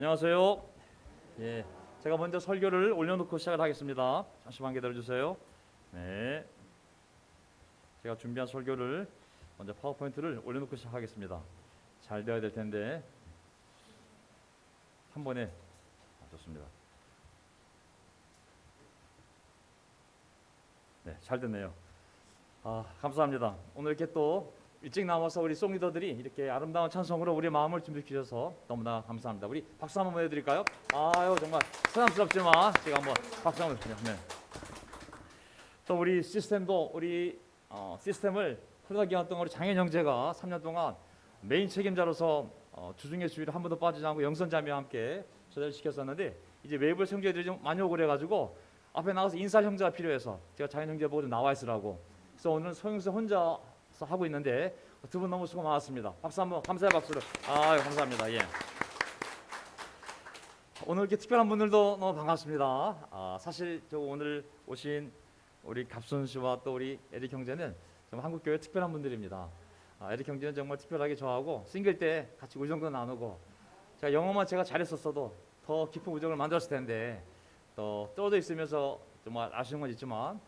안녕하세요. 예, 제가 먼저 설교를 올려놓고 시작을 하겠습니다. 잠시만 기다려 주세요. 네, 제가 준비한 설교를 먼저 파워포인트를 올려놓고 시작하겠습니다. 잘 되어야 될 텐데 한 번에 좋습니다. 네, 잘 됐네요. 감사합니다. 오늘 이렇게 또 일찍 나와서 우리 송리더들이 이렇게 아름다운 찬송으로 우리 마음을 준비시켜서 너무나 감사합니다. 우리 박수 한번 해드릴까요? 아유 정말 새삼스럽지만 제가 한번 박수 한번 드려요. 네. 또 우리 시스템도 우리 시스템을 코로나 기간 동안 우리 장현 형제가 3년 동안 메인 책임자로서 주중에 주일에 한 번도 빠지지 않고 영선자매와 함께 조달을 시켰었는데 이제 외부 형제들이 좀 많이 오고 그래가지고 앞에 나가서 인사할 형제가 필요해서 제가 장현 형제 보고 좀 나와 있으라고. 그래서 오늘은 소영수 혼자 하고 있는데 두 분 너무 수고 많았습니다. 박수 한번 감사의 박수를. 감사합니다. 예. 오늘 이렇게 특별한 분들도 너무 반갑습니다. 사실 저 오늘 오신 우리 갑순 씨와 또 우리 에릭 형제는 정말 한국 교회 특별한 분들입니다. 에릭 형제는 정말 특별하게 저하고 싱글 때 같이 우정도 나누고 제가 영어만 제가 잘했었어도 더 깊은 우정을 만들었을 텐데 또 떨어져 있으면서 정말 아쉬운 건 있지만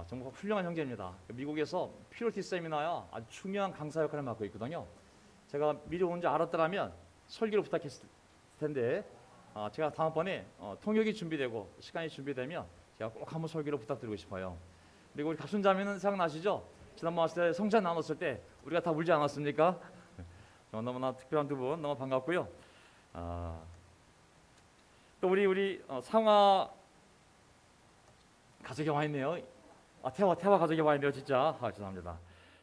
정말 훌륭한 형제입니다. 미국에서 퓨리티 세미나야 아주 중요한 강사 역할을 맡고 있거든요. 제가 미리 온 줄 알았더라면 설교를 부탁했을 텐데 제가 다음번에 통역이 준비되고 시간이 준비되면 제가 꼭 한번 설교를 부탁드리고 싶어요. 그리고 우리 갑순자매는 생각나시죠? 지난번 왔을 때 성찬 나눴을 때 우리가 다 울지 않았습니까? 너무나 특별한 두 분 너무 반갑고요. 또 우리 상화 가족이 와 있네요. 태화 가족이 와 있네요. 진짜 죄송합니다.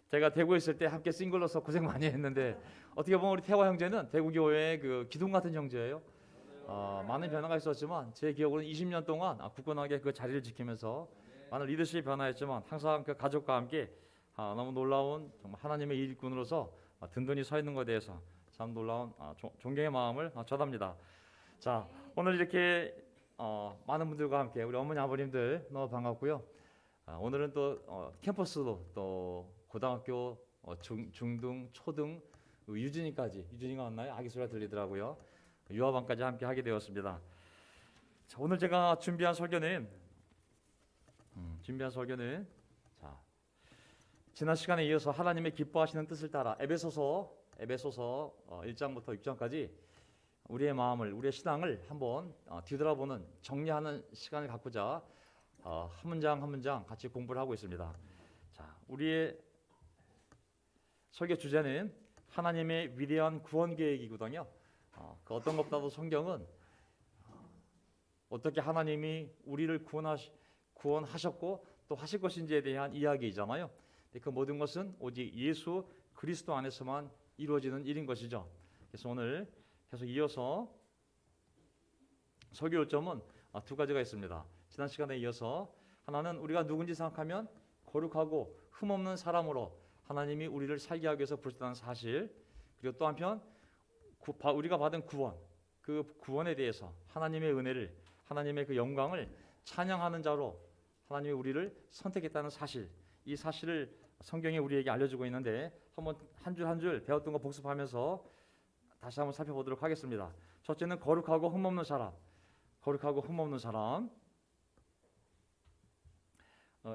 제가 대구에 있을 때 함께 싱글로서 고생 많이 했는데 어떻게 보면 우리 태화 형제는 대구교회의 그 기둥 같은 형제예요. 많은 변화가 있었지만 제 기억으로는 20년 동안 굳건하게 그 자리를 지키면서 많은 리더십이 변화했지만 항상 그 가족과 함께 너무 놀라운 정말 하나님의 일꾼으로서 든든히 서 있는 것에 대해서 참 놀라운 존경의 마음을 전합니다. 자, 오늘 이렇게 많은 분들과 함께 우리 어머니 아버님들 너무 반갑고요. 오늘은 또 캠퍼스도 또 고등학교 중등 초등 유진이가 왔나요? 아기 소리가 들리더라고요. 유아반까지 함께 하게 되었습니다. 자, 오늘 제가 준비한 설교는 자, 지난 시간에 이어서 하나님의 기뻐하시는 뜻을 따라 에베소서 1장부터 6장까지 우리의 마음을 우리의 신앙을 한번 뒤돌아보는 정리하는 시간을 갖고자 한 문장 한 문장 같이 공부를 하고 있습니다. 자, 우리의 설교 주제는 하나님의 위대한 구원 계획이거든요. 그 어떤 것보다도 성경은 어떻게 하나님이 우리를 구원하셨고 또 하실 것인지에 대한 이야기이잖아요. 그 모든 것은 오직 예수 그리스도 안에서만 이루어지는 일인 것이죠. 그래서 오늘 계속 이어서 설교 요점은 두 가지가 있습니다. 지난 시간에 이어서 하나는 우리가 누군지 생각하면 거룩하고 흠없는 사람으로 하나님이 우리를 살게 하기 위해서 부르셨다는 사실, 그리고 또 한편 우리가 받은 구원, 그 구원에 대해서 하나님의 은혜를, 하나님의 그 영광을 찬양하는 자로 하나님이 우리를 선택했다는 사실, 이 사실을 성경이 우리에게 알려주고 있는데 한번 한 줄 한 줄 배웠던 거 복습하면서 다시 한번 살펴보도록 하겠습니다. 첫째는 거룩하고 흠없는 사람.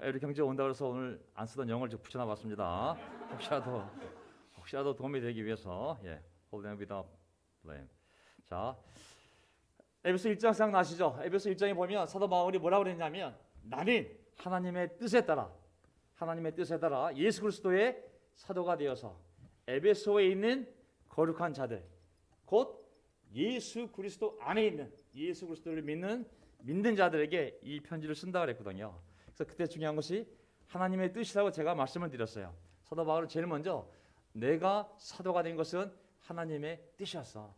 에릭 형제 온다 그래서 오늘 안 쓰던 영어를 좀 붙여놔봤습니다. 혹시라도 도움이 되기 위해서. Hold them without blame. 자, 에베소 1장 생각나시죠? 에베소 1장에 보면 사도 바울이 뭐라고 그랬냐면 나는 하나님의 뜻에 따라 예수 그리스도의 사도가 되어서 에베소에 있는 거룩한 자들, 곧 예수 그리스도 안에 있는 예수 그리스도를 믿는 자들에게 이 편지를 쓴다 그랬거든요. 그래서 그때 중요한 것이 하나님의 뜻이라고 제가 말씀을 드렸어요. 사도 바울은 제일 먼저 내가 사도가 된 것은 하나님의 뜻이었어.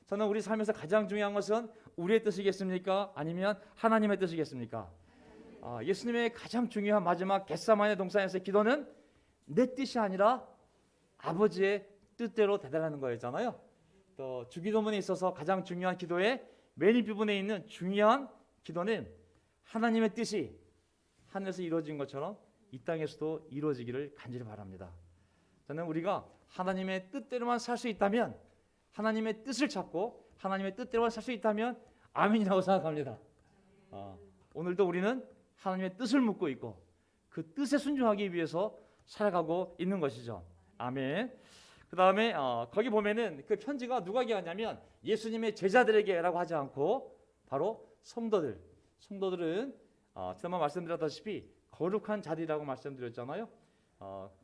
저는 우리 삶에서 가장 중요한 것은 우리의 뜻이겠습니까? 아니면 하나님의 뜻이겠습니까? 예수님의 가장 중요한 마지막 겟세마네 동산에서의 기도는 내 뜻이 아니라 아버지의 뜻대로 되달라는 거였잖아요. 또 주기도문에 있어서 가장 중요한 기도의 맨 윗부분에 있는 중요한 기도는 하나님의 뜻이 하늘에서 이루어진 것처럼 이 땅에서도 이루어지기를 간절히 바랍니다. 저는 우리가 하나님의 뜻대로만 살 수 있다면 하나님의 뜻을 찾고 하나님의 뜻대로만 살 수 있다면 아멘이라고 생각합니다. 오늘도 우리는 하나님의 뜻을 묻고 있고 그 뜻에 순종하기 위해서 살아가고 있는 것이죠. 아멘. 그 다음에 거기 보면은 그 편지가 누구에게 왔냐면 예수님의 제자들에게라고 하지 않고 바로 성도들은 지난번 말씀드렸다시피 거룩한 자들이라고 말씀드렸잖아요.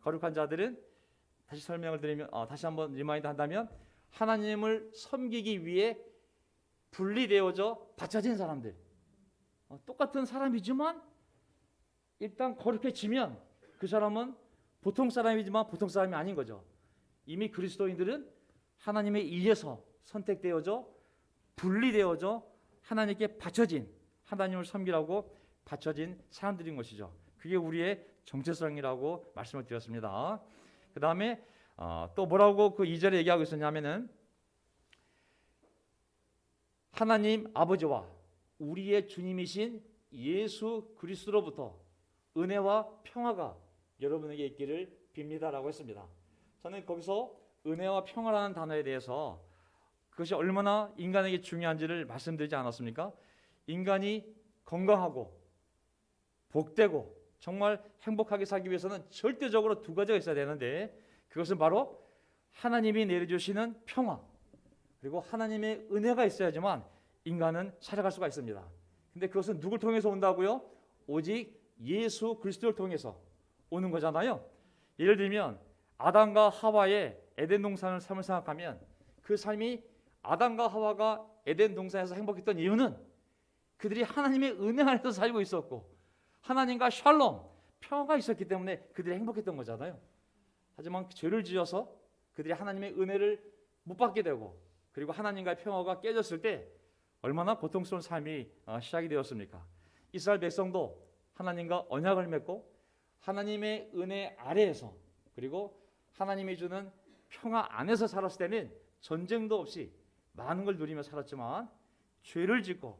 거룩한 자들은 다시 설명을 드리면 다시 한번 리마인드 한다면 하나님을 섬기기 위해 분리되어져 바쳐진 사람들. 똑같은 사람이지만 일단 거룩해지면 그 사람은 보통 사람이지만 보통 사람이 아닌 거죠. 이미 그리스도인들은 하나님에 의해서 선택되어져 분리되어져 하나님께 바쳐진, 하나님을 섬기라고 바쳐진 사람들인 것이죠. 그게 우리의 정체성이라고 말씀을 드렸습니다. 그 다음에 또 뭐라고 그 2절에 얘기하고 있었냐면은 하나님 아버지와 우리의 주님이신 예수 그리스도로부터 은혜와 평화가 여러분에게 있기를 빕니다라고 했습니다. 저는 거기서 은혜와 평화라는 단어에 대해서 그것이 얼마나 인간에게 중요한지를 말씀드리지 않았습니까? 인간이 건강하고 복되고 정말 행복하게 살기 위해서는 절대적으로 두 가지가 있어야 되는데 그것은 바로 하나님이 내려주시는 평화 그리고 하나님의 은혜가 있어야지만 인간은 살아갈 수가 있습니다. 근데 그것은 누굴 통해서 온다고요? 오직 예수 그리스도를 통해서 오는 거잖아요. 예를 들면 아담과 하와의 에덴 동산을 삶을 생각하면 그 삶이 아담과 하와가 에덴 동산에서 행복했던 이유는 그들이 하나님의 은혜 안에서 살고 있었고 하나님과 샬롬, 평화가 있었기 때문에 그들이 행복했던 거잖아요. 하지만 죄를 지어서 그들이 하나님의 은혜를 못 받게 되고 그리고 하나님과의 평화가 깨졌을 때 얼마나 고통스러운 삶이 시작이 되었습니까? 이스라엘 백성도 하나님과 언약을 맺고 하나님의 은혜 아래에서 그리고 하나님이 주는 평화 안에서 살았을 때는 전쟁도 없이 많은 걸 누리며 살았지만 죄를 짓고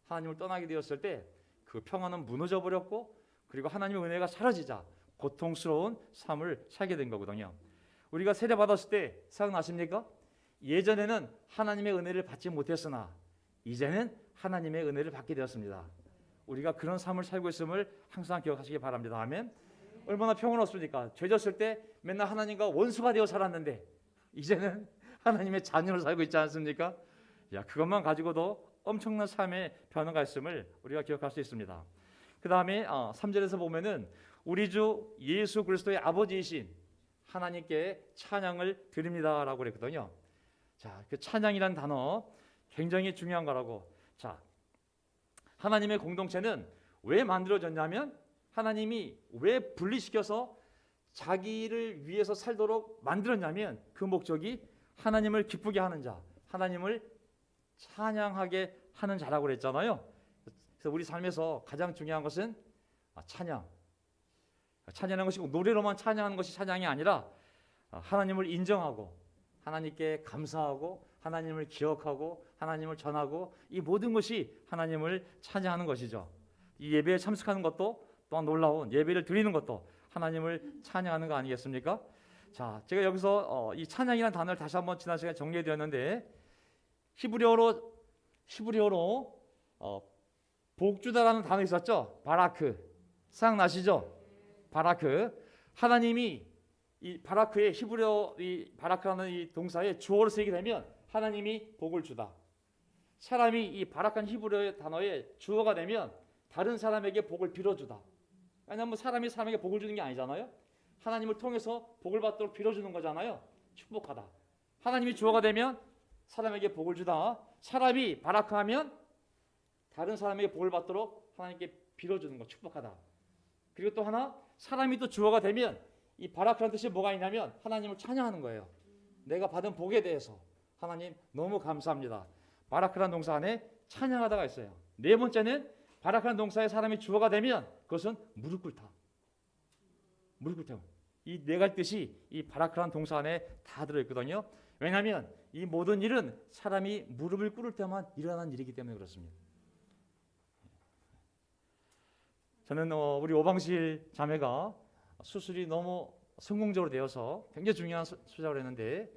하나님을 떠나게 되었을 때 그 평화는 무너져 버렸고 그리고 하나님의 은혜가 사라지자 고통스러운 삶을 살게 된 거거든요. 우리가 세례 받았을 때 생각나십니까? 예전에는 하나님의 은혜를 받지 못했으나 이제는 하나님의 은혜를 받게 되었습니다. 우리가 그런 삶을 살고 있음을 항상 기억하시기 바랍니다. 아멘. 얼마나 평안없습니까? 죄 졌을 때 맨날 하나님과 원수가 되어 살았는데 이제는 하나님의 자녀로 살고 있지 않습니까? 그것만 가지고도 엄청난 삶의 변화가 있음을 우리가 기억할 수 있습니다. 그 다음에 3절에서 보면은 우리 주 예수 그리스도의 아버지이신 하나님께 찬양을 드립니다라고 그랬거든요. 자, 그 찬양이란 단어 굉장히 중요한 거라고. 자, 하나님의 공동체는 왜 만들어졌냐면 하나님이 왜 분리시켜서 자기를 위해서 살도록 만들었냐면 그 목적이 하나님을 기쁘게 하는 자, 하나님을 찬양하게 하는 자라고 그랬잖아요. 그래서 우리 삶에서 가장 중요한 것은 찬양. 찬양하는 것이고 노래로만 찬양하는 것이 찬양이 아니라 하나님을 인정하고 하나님께 감사하고 하나님을 기억하고 하나님을 전하고 이 모든 것이 하나님을 찬양하는 것이죠. 이 예배에 참석하는 것도 또한 놀라운 예배를 드리는 것도 하나님을 찬양하는 거 아니겠습니까? 자, 제가 여기서 이 찬양이라는 단어를 다시 한번 지난 시간에 정리해 드렸는데 히브리어로 복주다라는 단어 있었죠? 바라크. 생각나시죠? 바라크. 하나님이 이 바라크의 히브리어 이 바라크라는 이 동사에 주어로 쓰이게 되면 하나님이 복을 주다. 사람이 이 바라크한 히브리어 단어에 주어가 되면 다른 사람에게 복을 빌어주다. 왜냐하면 사람이 사람에게 복을 주는 게 아니잖아요. 하나님을 통해서 복을 받도록 빌어주는 거잖아요. 축복하다. 하나님이 주어가 되면 사람에게 복을 주다. 사람이 바라크하면 다른 사람에게 복을 받도록 하나님께 빌어주는 거, 축복하다. 그리고 또 하나 사람이 또 주어가 되면 이 바라크라는 뜻이 뭐가 있냐면 하나님을 찬양하는 거예요. 내가 받은 복에 대해서 하나님 너무 감사합니다. 바라크라는 동사 안에 찬양하다가 있어요. 네 번째는 바라크라는 동사에 사람이 주어가 되면 그것은 무릎 꿇다. 무릎 꿇다. 이 네 가지 뜻이 이 바라크라는 동사 안에 다 들어있거든요. 왜냐하면 이 모든 일은 사람이 무릎을 꿇을 때만 일어나는 일이기 때문에 그렇습니다. 저는 우리 오방실 자매가 수술이 너무 성공적으로 되어서 굉장히 중요한 수술을 했는데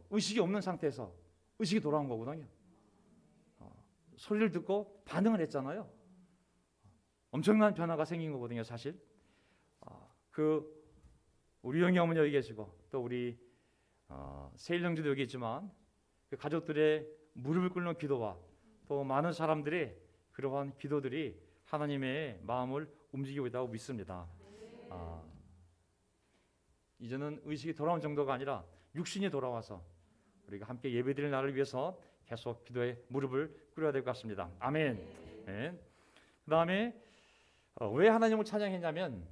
의식이 없는 상태에서 의식이 돌아온 거거든요. 소리를 듣고 반응을 했잖아요. 엄청난 변화가 생긴 거거든요, 사실. 우리 영희 어머니 여기 계시고 또 우리 세일 형제도 여기 있지만 그 가족들의 무릎을 꿇는 기도와 또 많은 사람들의 그러한 기도들이 하나님의 마음을 움직이고 있다고 믿습니다. 이제는 의식이 돌아온 정도가 아니라 육신이 돌아와서 우리가 함께 예배드릴 날을 위해서 계속 기도에 무릎을 꿇어야 될 것 같습니다. 아멘. 네. 그 다음에 왜 하나님을 찬양했냐면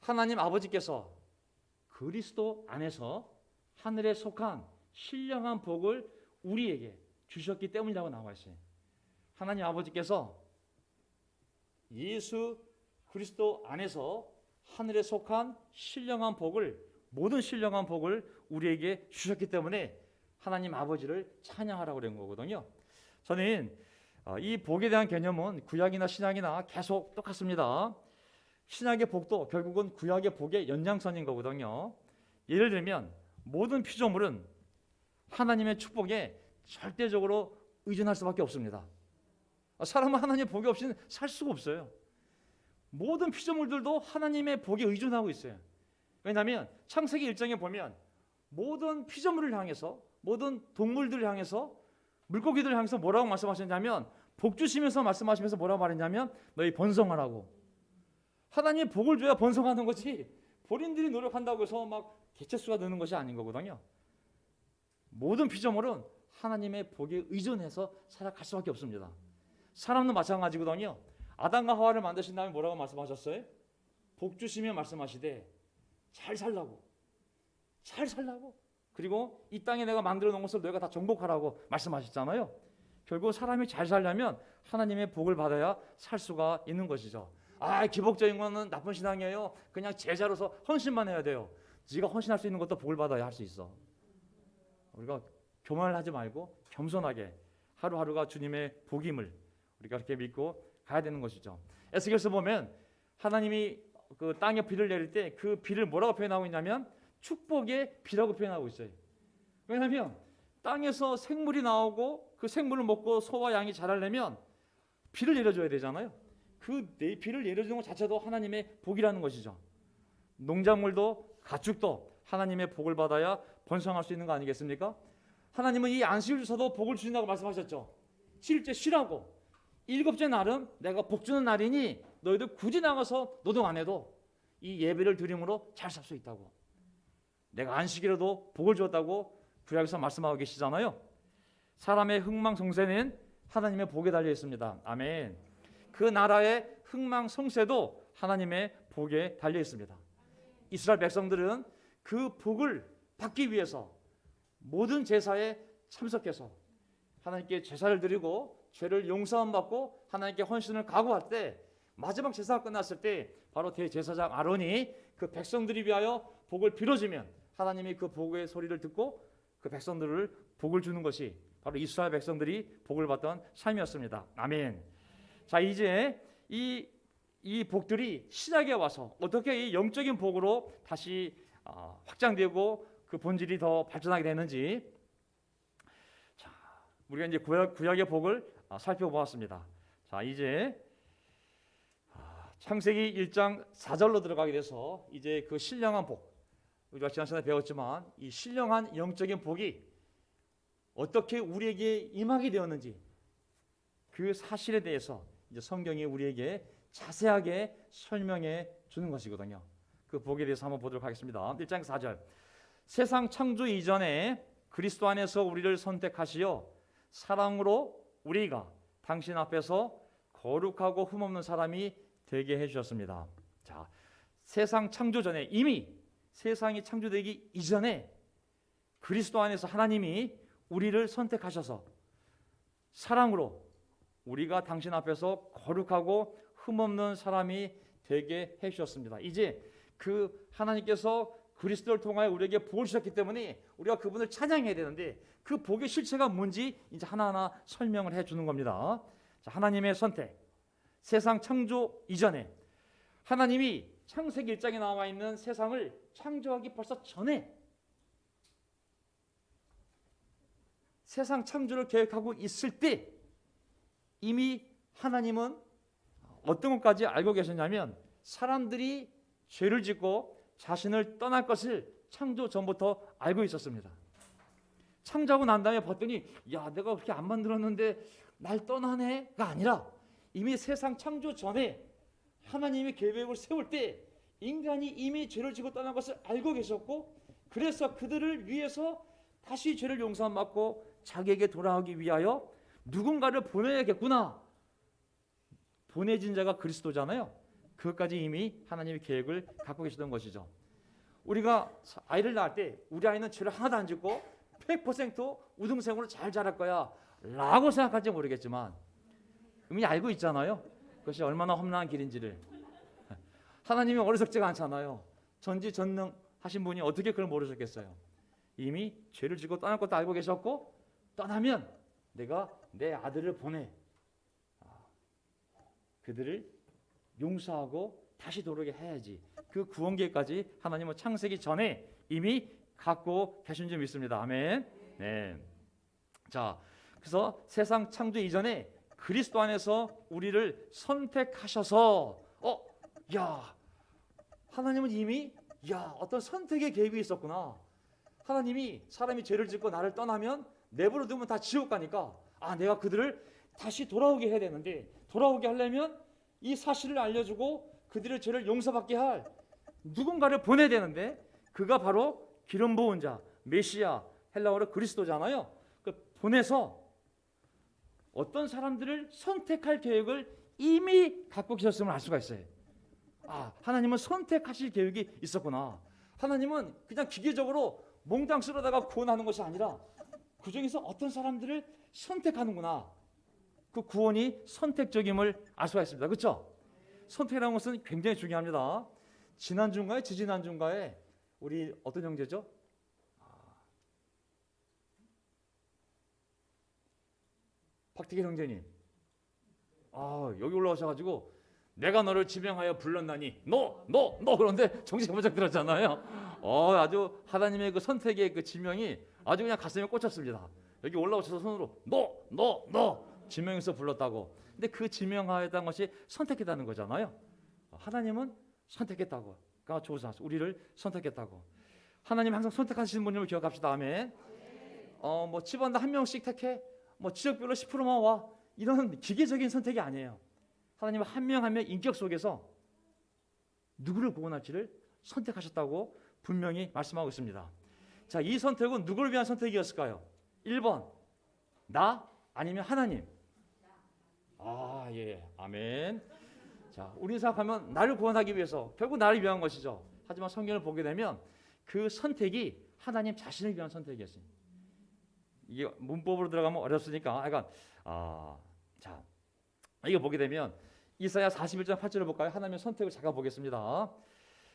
하나님 아버지께서 그리스도 안에서 하늘에 속한 신령한 복을 우리에게 주셨기 때문이라고 나와 있어요. 하나님 아버지께서 예수 그리스도 안에서 하늘에 속한 신령한 복을, 모든 신령한 복을 우리에게 주셨기 때문에 하나님 아버지를 찬양하라고 그런 거거든요. 저는 이 복에 대한 개념은 구약이나 신약이나 계속 똑같습니다. 신약의 복도 결국은 구약의 복의 연장선인 거거든요. 예를 들면 모든 피조물은 하나님의 축복에 절대적으로 의존할 수밖에 없습니다. 사람은 하나님의 복이 없이는 살 수가 없어요. 모든 피조물들도 하나님의 복에 의존하고 있어요. 왜냐하면 창세기 1장에 보면 모든 피조물을 향해서, 모든 동물들을 향해서, 물고기들을 향해서 뭐라고 말씀하셨냐면 복 주시면서 말씀하시면서 뭐라고 말했냐면 너희 번성하라고. 하나님의 복을 줘야 번성하는 거지 본인들이 노력한다고 해서 막 개체수가 느는 것이 아닌 거거든요. 모든 피조물은 하나님의 복에 의존해서 살아갈 수밖에 없습니다. 사람도 마찬가지거든요. 아담과 하와를 만드신 다음에 뭐라고 말씀하셨어요? 복 주시며 말씀하시되 잘 살라고, 그리고 이 땅에 내가 만들어 놓은 것을 너희가 다 정복하라고 말씀하셨잖아요. 결국 사람이 잘 살려면 하나님의 복을 받아야 살 수가 있는 것이죠. 기복적인 거는 나쁜 신앙이에요. 그냥 제자로서 헌신만 해야 돼요. 네가 헌신할 수 있는 것도 복을 받아야 할 수 있어. 우리가 교만을 하지 말고 겸손하게 하루하루가 주님의 복임을 우리가 그렇게 믿고 가야 되는 것이죠. 에스겔서 보면 하나님이 그 땅에 비를 내릴 때 그 비를 뭐라고 표현하고 있냐면 축복의 비라고 표현하고 있어요. 왜냐하면 땅에서 생물이 나오고 그 생물을 먹고 소와 양이 자라려면 비를 내려줘야 되잖아요. 그 비를 내려주는 것 자체도 하나님의 복이라는 것이죠. 농작물도 가축도 하나님의 복을 받아야 번성할 수 있는 거 아니겠습니까? 하나님은 이 안식을 주셔도 복을 주신다고 말씀하셨죠. 7일째 쉬라고. 7째 날은 내가 복 주는 날이니 너희들 굳이 나가서 노동 안 해도 이 예배를 드림으로 잘 살 수 있다고. 내가 안식이라도 복을 주었다고 구약에서 말씀하고 계시잖아요. 사람의 흥망성쇠는 하나님의 복에 달려 있습니다. 아멘. 그 나라의 흥망성쇠도 하나님의 복에 달려 있습니다. 이스라엘 백성들은 그 복을 받기 위해서 모든 제사에 참석해서 하나님께 제사를 드리고 죄를 용서함 받고 하나님께 헌신을 각오할 때 마지막 제사가 끝났을 때 바로 대제사장 아론이 그 백성들이 위하여 복을 빌어주면 하나님이 그 복의 소리를 듣고 그 백성들을 복을 주는 것이 바로 이스라엘 백성들이 복을 받던 삶이었습니다. 아멘. 자, 이제 이 복들이 신약에 와서 어떻게 이 영적인 복으로 다시 확장되고 그 본질이 더 발전하게 되는지, 자, 우리가 이제 구약의 복을 살펴보았습니다. 자, 이제 창세기 1장 4절로 들어가게 돼서 이제 그 신령한 복, 우리가 지난 시간에 배웠지만 이 신령한 영적인 복이 어떻게 우리에게 임하게 되었는지 그 사실에 대해서 이제 성경이 우리에게 자세하게 설명해 주는 것이거든요. 그 복에 대해서 한번 보도록 하겠습니다. 1장 4절. 세상 창조 이전에 그리스도 안에서 우리를 선택하시어 사랑으로 우리가 당신 앞에서 거룩하고 흠없는 사람이 되게 해주셨습니다. 자, 세상 창조 전에, 이미 세상이 창조되기 이전에 그리스도 안에서 하나님이 우리를 선택하셔서 사랑으로 우리가 당신 앞에서 거룩하고 흠없는 사람이 되게 해주셨습니다. 이제 그 하나님께서 그리스도를 통하여 우리에게 복을 주셨기 때문에 우리가 그분을 찬양해야 되는데 그 복의 실체가 뭔지 이제 하나하나 설명을 해주는 겁니다. 자, 하나님의 선택. 세상 창조 이전에 하나님이 창세기 1장에 나와 있는 세상을 창조하기 벌써 전에 세상 창조를 계획하고 있을 때 이미 하나님은 어떤 것까지 알고 계셨냐면 사람들이 죄를 짓고 자신을 떠날 것을 창조 전부터 알고 있었습니다. 창조하고 난 다음에 봤더니 야, 내가 그렇게 안 만들었는데 날 떠나네가 아니라 이미 세상 창조 전에 하나님이 계획을 세울 때 인간이 이미 죄를 지고 떠난 것을 알고 계셨고, 그래서 그들을 위해서 다시 죄를 용서받고 자기에게 돌아오기 위하여 누군가를 보내야겠구나. 보내진 자가 그리스도잖아요. 그것까지 이미 하나님의 계획을 갖고 계시던 것이죠. 우리가 아이를 낳을 때 우리 아이는 죄를 하나도 안 짓고 100% 우등생으로 잘 자랄 거야 라고 생각할지 모르겠지만 이미 알고 있잖아요. 그것이 얼마나 험난한 길인지를. 하나님이 어리석지가 않잖아요. 전지전능하신 분이 어떻게 그걸 모르셨겠어요. 이미 죄를 지고 떠날 것도 알고 계셨고, 떠나면 내가 내 아들을 보내 그들을 용서하고 다시 돌아오게 해야지. 그 구원계획까지 하나님은 창세기 전에 이미 갖고 계신 줄 믿습니다. 아멘. 네. 자, 그래서 세상 창조 이전에 그리스도 안에서 우리를 선택하셔서 하나님은 이미 어떤 선택의 계획이 있었구나. 하나님이 사람이 죄를 짓고 나를 떠나면 내버려 두면 다 지옥 가니까 내가 그들을 다시 돌아오게 해야 되는데, 돌아오게 하려면 이 사실을 알려주고 그들의 죄를 용서받게 할 누군가를 보내야 되는데, 그가 바로 기름 부은 자, 메시아, 헬라어로 그리스도잖아요. 보내서 어떤 사람들을 선택할 계획을 이미 갖고 계셨음을 알 수가 있어요. 하나님은 선택하실 계획이 있었구나. 하나님은 그냥 기계적으로 몽땅 쓸어다가 구원하는 것이 아니라 그 중에서 어떤 사람들을 선택하는구나. 그 구원이 선택적임을 알 수가 있습니다. 그렇죠? 선택이라는 것은 굉장히 중요합니다. 지난주인가에 지지난주인가에 우리 어떤 형제죠? 박태길 형제님. 여기 올라오셔가지고 내가 너를 지명하여 불렀나니 너 그런데 정신이 번쩍 들었잖아요. 아주 하나님의 그 선택의 그 지명이 아주 그냥 가슴에 꽂혔습니다. 여기 올라오셔서 손으로 너 지명해서 불렀다고. 근데 그 지명하였다는 것이 선택했다는 거잖아요. 하나님은 선택했다고. 그러니까 조사 우리를 선택했다고. 하나님 항상 선택하시는 분임을 기억합시다. 아멘. 뭐 집안당 한 명씩 택해. 뭐 지역별로 10%만 와. 이런 기계적인 선택이 아니에요. 하나님은 한 명 한 명 인격 속에서 누구를 구원할지를 선택하셨다고 분명히 말씀하고 있습니다. 자, 이 선택은 누구를 위한 선택이었을까요? 1번 나 아니면 하나님. 예, 아멘. 자, 우리 생각하면 나를 구원하기 위해서 결국 나를 위한 것이죠. 하지만 성경을 보게 되면 그 선택이 하나님 자신을 위한 선택이었어요. 이게 문법으로 들어가면 어렵으니까 자, 이거 보게 되면 이사야 41장 8절을 볼까요? 하나님의 선택을 잠깐 보겠습니다.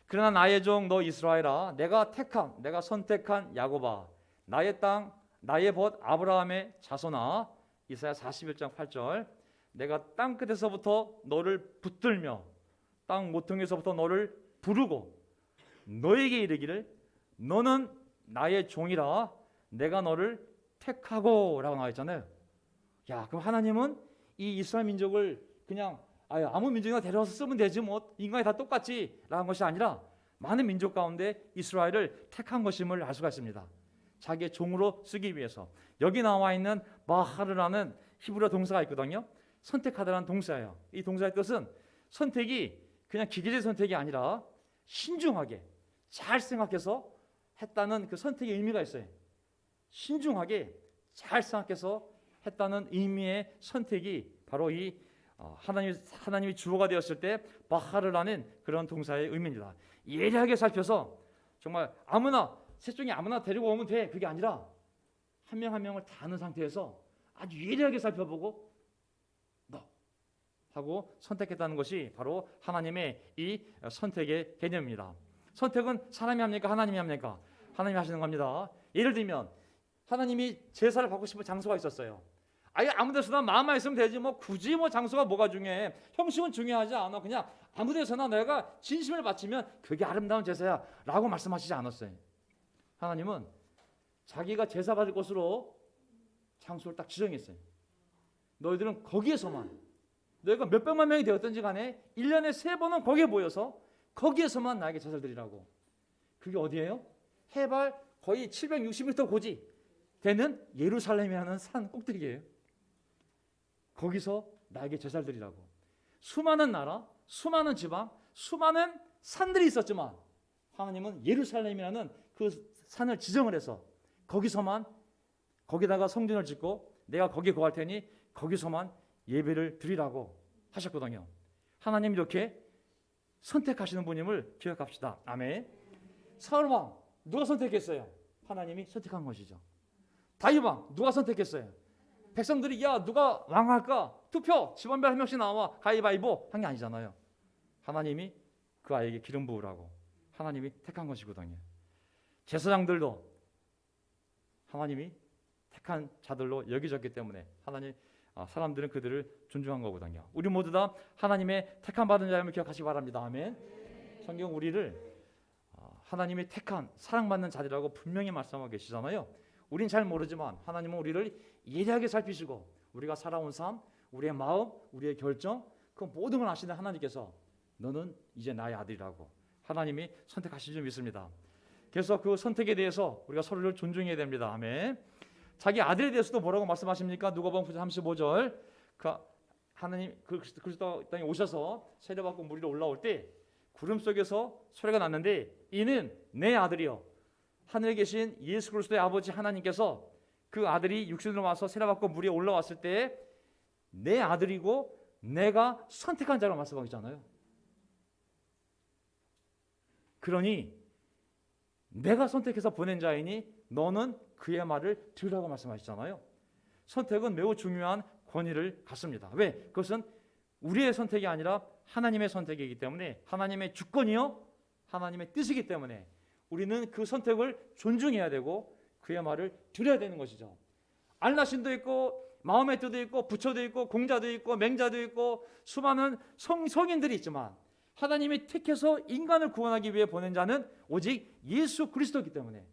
그러나 나의 종 너 이스라엘아, 내가 선택한 야곱아, 나의 땅 나의 벗 아브라함의 자손아. 이사야 41장 8절. 내가 땅 끝에서부터 너를 붙들며 땅 모퉁이에서부터 너를 부르고 너에게 이르기를 너는 나의 종이라 내가 너를 택하고 라고 나와 있잖아요. 그럼 하나님은 이 이스라엘 민족을 그냥 아무 민족이나 데려와서 쓰면 되지 뭐 인간이 다 똑같지 라는 것이 아니라 많은 민족 가운데 이스라엘을 택한 것임을 알 수가 있습니다. 자기의 종으로 쓰기 위해서. 여기 나와 있는 마하르라는 히브리어 동사가 있거든요. 선택하다라는 동사예요. 이 동사의 뜻은 선택이 그냥 기계적 선택이 아니라 신중하게 잘 생각해서 했다는 그 선택의 의미가 있어요. 신중하게 잘 생각해서 했다는 의미의 선택이 바로 이 하나님이 주어가 되었을 때 바하르라는 그런 동사의 의미입니다. 예리하게 살펴서 정말 아무나 셋 중에 아무나 데리고 오면 돼. 그게 아니라 한 명 한 명을 다 아는 상태에서 아주 예리하게 살펴보고 너 하고 선택했다는 것이 바로 하나님의 이 선택의 개념입니다. 선택은 사람이 합니까? 하나님이 합니까? 하나님이 하시는 겁니다. 예를 들면 하나님이 제사를 받고 싶은 장소가 있었어요. 아무 데서나 마음만 있으면 되지 뭐 굳이 뭐 장소가 뭐가 중요해. 형식은 중요하지 않아. 그냥 아무 데서나 내가 진심을 바치면 그게 아름다운 제사야 라고 말씀하시지 않았어요. 하나님은 자기가 제사 받을 곳으로 장소를 딱 지정했어요. 너희들은 거기에서만, 너희가 몇백만 명이 되었든지 간에 1년에 3번은 거기에 모여서 거기에서만 나에게 제사를 드리라고. 그게 어디예요? 해발 거의 760m 고지 되는 예루살렘이라는 산 꼭대기예요. 거기서 나에게 제사를 드리라고. 수많은 나라, 수많은 지방, 수많은 산들이 있었지만 하나님은 예루살렘이라는 그 산을 지정을 해서 거기서만, 거기다가 성전을 짓고 내가 거기에 거할 테니 거기서만 예배를 드리라고 하셨거든요. 하나님 이렇게 선택하시는 분임을 기억합시다. 아멘. 사울왕 누가 선택했어요? 하나님이 선택한 것이죠. 다윗왕 누가 선택했어요? 백성들이 야 누가 왕할까? 투표 집안별 한 명씩 나와 가위바위보 한 게 아니잖아요. 하나님이 그 아이에게 기름 부으라고 하나님이 택한 것이거든요. 제사장들도 하나님이 택한 자들로 여겨졌기 때문에 하나님 사람들은 그들을 존중한 거거든요. 우리 모두 다 하나님의 택한 받은 자임을 기억하시기 바랍니다. 아멘. 성경 우리를 하나님이 택한 사랑받는 자들이라고 분명히 말씀하고 계시잖아요. 우린 잘 모르지만 하나님은 우리를 예리하게 살피시고 우리가 살아온 삶, 우리의 마음, 우리의 결정 그 모든 걸 아시는 하나님께서 너는 이제 나의 아들이라고 하나님이 선택하신 줄 믿습니다. 그래서 그 선택에 대해서 우리가 서로를 존중해야 됩니다. 아멘. 자기 아들에 대해서도 뭐라고 말씀하십니까? 누가복음 35절 하나님 그리스도 땅에 오셔서 세례받고 물 위로 올라올 때 구름 속에서 소리가 났는데 이는 내 아들이요 하늘에 계신 예수 그리스도의 아버지 하나님께서 그 아들이 육신으로 와서 세례받고 물 위에 올라왔을 때 내 아들이고 내가 선택한 자라고 말씀하고 있잖아요. 그러니 내가 선택해서 보낸 자이니 너는 그의 말을 들으라고 말씀하시잖아요. 선택은 매우 중요한 권위를 갖습니다. 왜? 그것은 우리의 선택이 아니라 하나님의 선택이기 때문에 하나님의 주권이요 하나님의 뜻이기 때문에 우리는 그 선택을 존중해야 되고 그의 말을 들어야 되는 것이죠. 알라신도 있고 마음의 뜻도 있고 부처도 있고 공자도 있고 맹자도 있고 수많은 성인들이 있지만 하나님이 택해서 인간을 구원하기 위해 보낸 자는 오직 예수 그리스도이기 때문에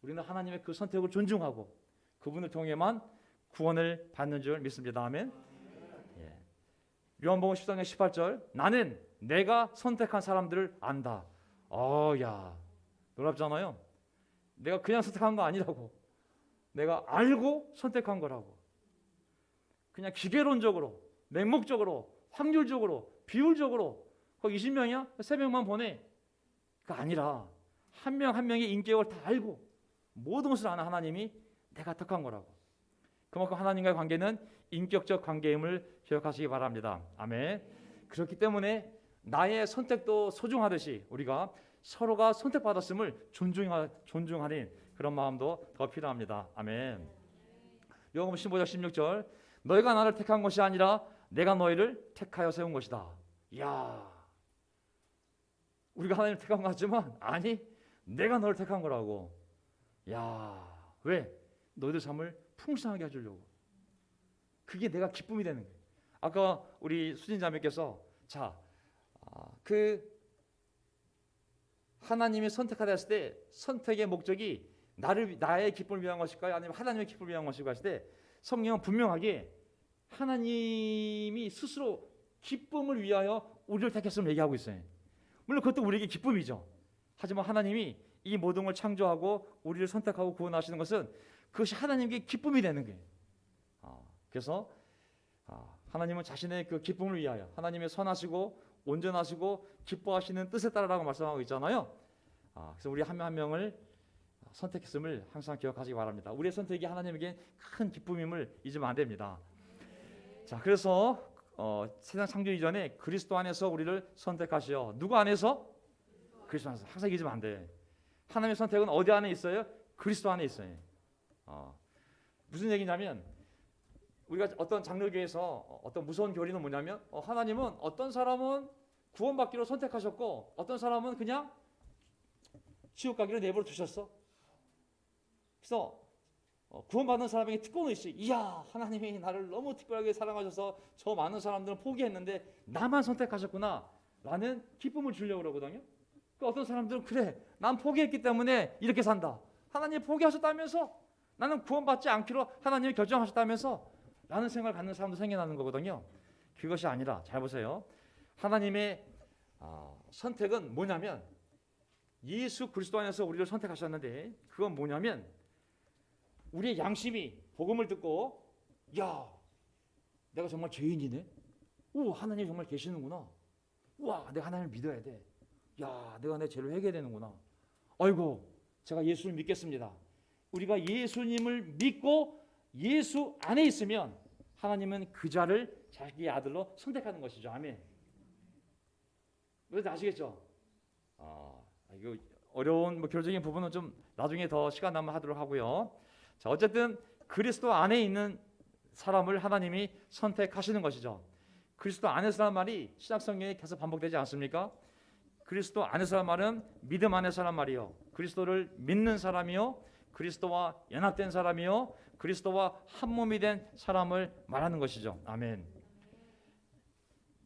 우리는 하나님의 그 선택을 존중하고 그분을 통해만 구원을 받는 줄 믿습니다. 아멘. 예. 요한복음 13장 18절 나는 내가 선택한 사람들을 안다. 야 놀랍잖아요. 내가 그냥 선택한 거 아니라고. 내가 알고 선택한 거라고. 그냥 기계론적으로 맹목적으로 확률적으로 비율적으로 거기 20명이야? 3명만 보내. 그게 아니라 한 명 한 명의 인격을 다 알고 모든 것을 아는 하나님이 내가 택한 거라고. 그만큼 하나님과의 관계는 인격적 관계임을 기억하시기 바랍니다. 아멘. 그렇기 때문에 나의 선택도 소중하듯이 우리가 서로가 선택받았음을 존중하는 그런 마음도 더 필요합니다. 아멘. 요한복음 15장 16절 너희가 나를 택한 것이 아니라 내가 너희를 택하여 세운 것이다. 이야, 우리가 하나님을 택한 것 같지만 아니 내가 너를 택한 거라고. 야, 왜? 너희들 삶을 풍성하게 해주려고. 그게 내가 기쁨이 되는 거예요. 아까 우리 수진자매께서 하나님이 선택하다 했을 때 선택의 목적이 나의 기쁨을 위한 것일까요? 아니면 하나님의 기쁨을 위한 것일까요? 했을 때 성경은 분명하게 하나님이 스스로 기쁨을 위하여 우리를 택했음을 얘기하고 있어요. 물론 그것도 우리에게 기쁨이죠. 하지만 하나님이 이 모든 걸 창조하고 우리를 선택하고 구원하시는 것은 그것이 하나님께 기쁨이 되는 거예요. 그래서 하나님은 자신의 그 기쁨을 위하여 하나님의 선하시고 온전하시고 기뻐하시는 뜻에 따라라고 말씀하고 있잖아요. 그래서 우리 한 명 한 명을 선택했음을 항상 기억하시기 바랍니다. 우리의 선택이 하나님에게 큰 기쁨임을 잊으면 안 됩니다. 자, 그래서 세상 창조 이전에 그리스도 안에서 우리를 선택하시어. 누구 안에서? 그리스도 안에서. 항상 잊으면 안 돼. 하나님의 선택은 어디 안에 있어요? 그리스도 안에 있어요. 무슨 얘기냐면 우리가 어떤 장로교에서 어떤 무서운 교리는 뭐냐면 하나님은 어떤 사람은 구원받기로 선택하셨고 어떤 사람은 그냥 지옥 가기로 내버려 두셨어. 그래서 구원받는 사람에게 특권이 있어요. 이야, 하나님이 나를 너무 특별하게 사랑하셔서 저 많은 사람들은 포기했는데 나만 선택하셨구나 라는 기쁨을 주려고 그러거든요. 어떤 사람들은 그래, 난 포기했기 때문에 이렇게 산다. 하나님 포기하셨다면서 나는 구원받지 않기로 하나님이 결정하셨다면서 라는 생각을 갖는 사람도 생겨나는 거거든요. 그것이 아니라 잘 보세요. 하나님의 선택은 뭐냐면 예수 그리스도 안에서 우리를 선택하셨는데 그건 뭐냐면 우리의 양심이 복음을 듣고 야 내가 정말 죄인이네. 오 하나님 정말 계시는구나. 와 내가 하나님을 믿어야 돼. 야 내가 내 죄를 회개해야 되는구나. 아이고 제가 예수를 믿겠습니다. 우리가 예수님을 믿고 예수 안에 있으면 하나님은 그 자를 자기 아들로 선택하는 것이죠. 아멘. 그래서 아시겠죠? 이거 어려운 교리적인 부분은 좀 나중에 더 시간 나면 하도록 하고요. 자, 어쨌든 그리스도 안에 있는 사람을 하나님이 선택하시는 것이죠. 그리스도 안에서라는 말이 신약성경에 계속 반복되지 않습니까? 그리스도 안에서라는 말은 믿음 안에서라는 말이요. 그리스도를 믿는 사람이요. 그리스도와 연합된 사람이요. 그리스도와 한 몸이 된 사람을 말하는 것이죠. 아멘.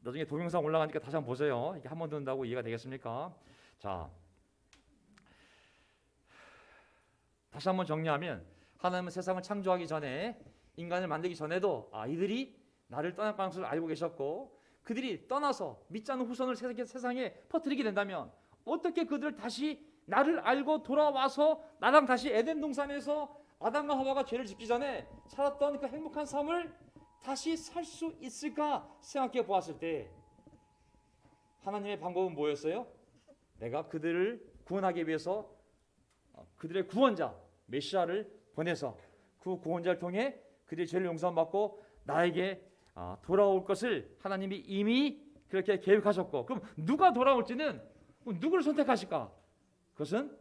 나중에 동영상 올라가니까 다시 한번 보세요. 이게 한 번 듣는다고 이해가 되겠습니까? 자, 다시 한번 정리하면 하나님은 세상을 창조하기 전에 인간을 만들기 전에도 이들이 나를 떠날 가능성을 알고 계셨고 그들이 떠나서 믿지 않는 후손을 세상에 퍼뜨리게 된다면 어떻게 그들을 다시 나를 알고 돌아와서 나랑 다시 에덴 동산에서 아담과 하와가 죄를 짓기 전에 살았던 그 행복한 삶을 다시 살 수 있을까 생각해 보았을 때 하나님의 방법은 뭐였어요? 내가 그들을 구원하기 위해서 그들의 구원자 메시아를 보내서 그 구원자를 통해 그들의 죄를 용서받고 나에게 돌아올 것을 하나님이 이미 그렇게 계획하셨고 그럼 누가 돌아올지는 누구를 선택하실까? 그것은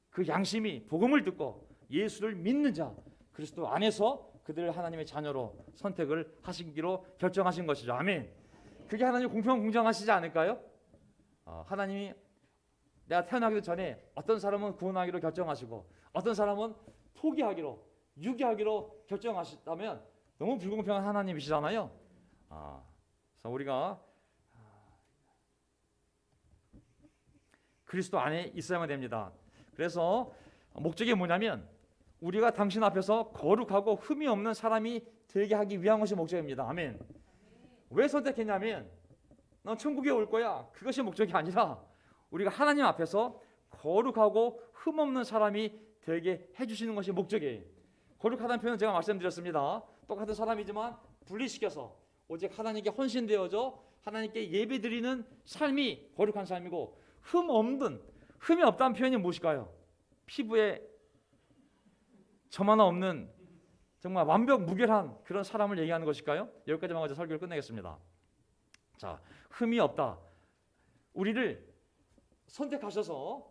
그 양심이 복음을 듣고 예수를 믿는 자 그리스도 안에서 그들을 하나님의 자녀로 선택을 하시기로 결정하신 것이죠. 아멘. 그게 하나님 공평 공정하시지 않을까요? 하나님이 내가 태어나기도 전에 어떤 사람은 구원하기로 결정하시고 어떤 사람은 포기하기로 유기하기로 결정하셨다면 너무 불공평한 하나님이시잖아요. 그래서 우리가 그리스도 안에 있어야만 됩니다. 그래서 목적이 뭐냐면 우리가 당신 앞에서 거룩하고 흠이 없는 사람이 되게 하기 위한 것이 목적입니다. 아멘. 왜 선택했냐면 넌 천국에 올 거야. 그것이 목적이 아니라 우리가 하나님 앞에서 거룩하고 흠 없는 사람이 되게 해주시는 것이 목적이에요. 거룩하다는 표현은 제가 말씀드렸습니다. 똑같은 사람이지만 분리시켜서 오직 하나님께 헌신되어져 하나님께 예배드리는 삶이 거룩한 삶이고 흠이 없다는 표현이 무엇일까요? 피부에 점 하나 없는 정말 완벽 무결한 그런 사람을 얘기하는 것일까요? 여기까지만 가지고 설교를 끝내겠습니다. 자, 흠이 없다. 우리를 선택하셔서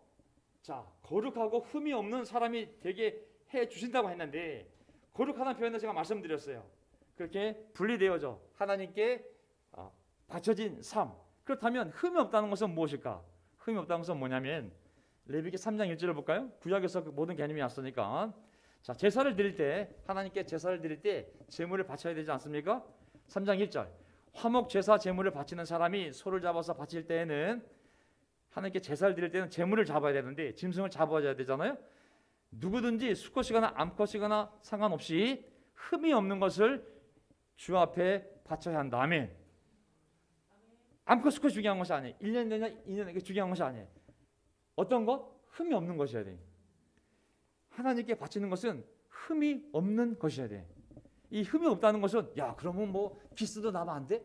자 거룩하고 흠이 없는 사람이 되게 해 주신다고 했는데 거룩하다는 표현을 제가 말씀드렸어요. 그렇게 분리되어져 하나님께 바쳐진 삶. 그렇다면 흠이 없다는 것은 무엇일까? 흠이 없다는 것은 뭐냐면 레위기 3장 1절을 볼까요? 구약에서 그 모든 개념이 왔으니까 자 제사를 드릴 때 하나님께 제사를 드릴 때 제물을 바쳐야 되지 않습니까? 3장 1절 화목 제사 제물을 바치는 사람이 소를 잡아서 바칠 때에는 하나님께 제사를 드릴 때는 제물을 잡아야 되는데 짐승을 잡아야 되잖아요. 누구든지 수컷이거나 암컷이거나 상관없이 흠이 없는 것을 주 앞에 바쳐야 한다. 아멘. 암컷 수컷이 중요한 것이 아니에요. 1년 되냐 2년 되냐 중요한 것이 아니에요. 어떤 것? 흠이 없는 것이어야 돼요. 하나님께 바치는 것은 흠이 없는 것이어야 돼. 이 흠이 없다는 것은 야 그러면 뭐 기스도 나면 안 돼?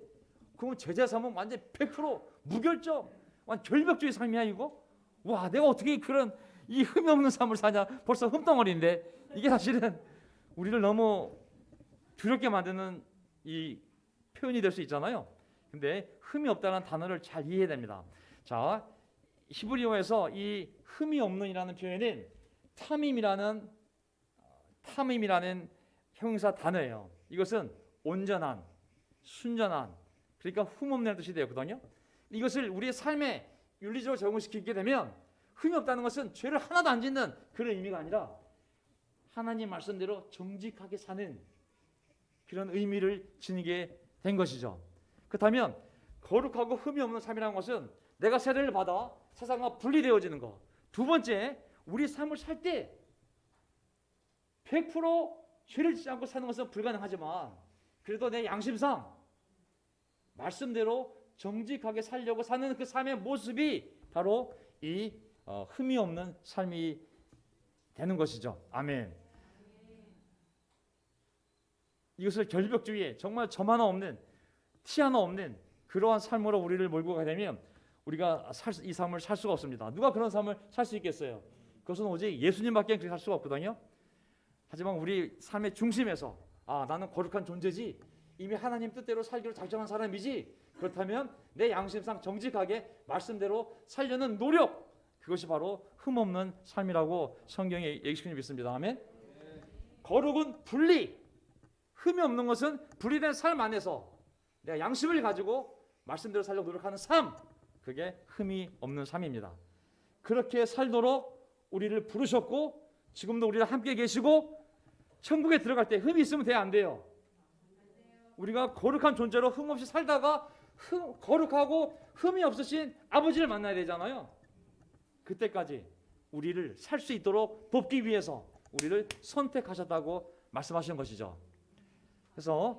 그러면 제자 삼으면 완전 100% 무결점, 완전 절벽주의 삶이야 이거? 와 내가 어떻게 그런 이 흠이 없는 삶을 사냐? 벌써 흠덩어리인데 이게 사실은 우리를 너무 두렵게 만드는 이 표현이 될 수 있잖아요. 근데 흠이 없다는 단어를 잘 이해해야 됩니다. 자 히브리어에서 이 흠이 없는이라는 표현은 탐임이라는 형용사 단어예요. 이것은 온전한, 순전한, 그러니까 흠 없는 뜻이 되거든요. 이것을 우리의 삶에 윤리적으로 적용시키게 되면 흠이 없다는 것은 죄를 하나도 안 짓는 그런 의미가 아니라 하나님 말씀대로 정직하게 사는 그런 의미를 지니게 된 것이죠. 그렇다면 거룩하고 흠이 없는 삶이라는 것은 내가 세례를 받아 세상과 분리되어지는 것. 두 번째, 우리 삶을 살 때 100% 죄를 짓지 않고 사는 것은 불가능하지만 그래도 내 양심상 말씀대로 정직하게 살려고 사는 그 삶의 모습이 바로 이 흠이 없는 삶이 되는 것이죠. 아멘. 이것을 결벽주의에 정말 점 하나 없는, 티 하나 없는 그러한 삶으로 우리를 몰고 가게 되면 우리가 이 삶을 살 수가 없습니다. 누가 그런 삶을 살 수 있겠어요? 그것은 오직 예수님밖에 그렇게 살 수가 없거든요. 하지만 우리 삶의 중심에서 나는 거룩한 존재지, 이미 하나님 뜻대로 살기로 작정한 사람이지, 그렇다면 내 양심상 정직하게 말씀대로 살려는 노력, 그것이 바로 흠없는 삶이라고 성경에 얘기시키는 믿습니다. 아멘. 거룩은 분리, 흠이 없는 것은 분리된 삶 안에서 내가 양심을 가지고 말씀대로 살려고 노력하는 삶, 그게 흠이 없는 삶입니다. 그렇게 살도록 우리를 부르셨고 지금도 우리랑 함께 계시고 천국에 들어갈 때 흠이 있으면 돼야 안 돼요? 우리가 거룩한 존재로 흠 없이 살다가 거룩하고 흠이 없으신 아버지를 만나야 되잖아요. 그때까지 우리를 살 수 있도록 돕기 위해서 우리를 선택하셨다고 말씀하시는 것이죠. 그래서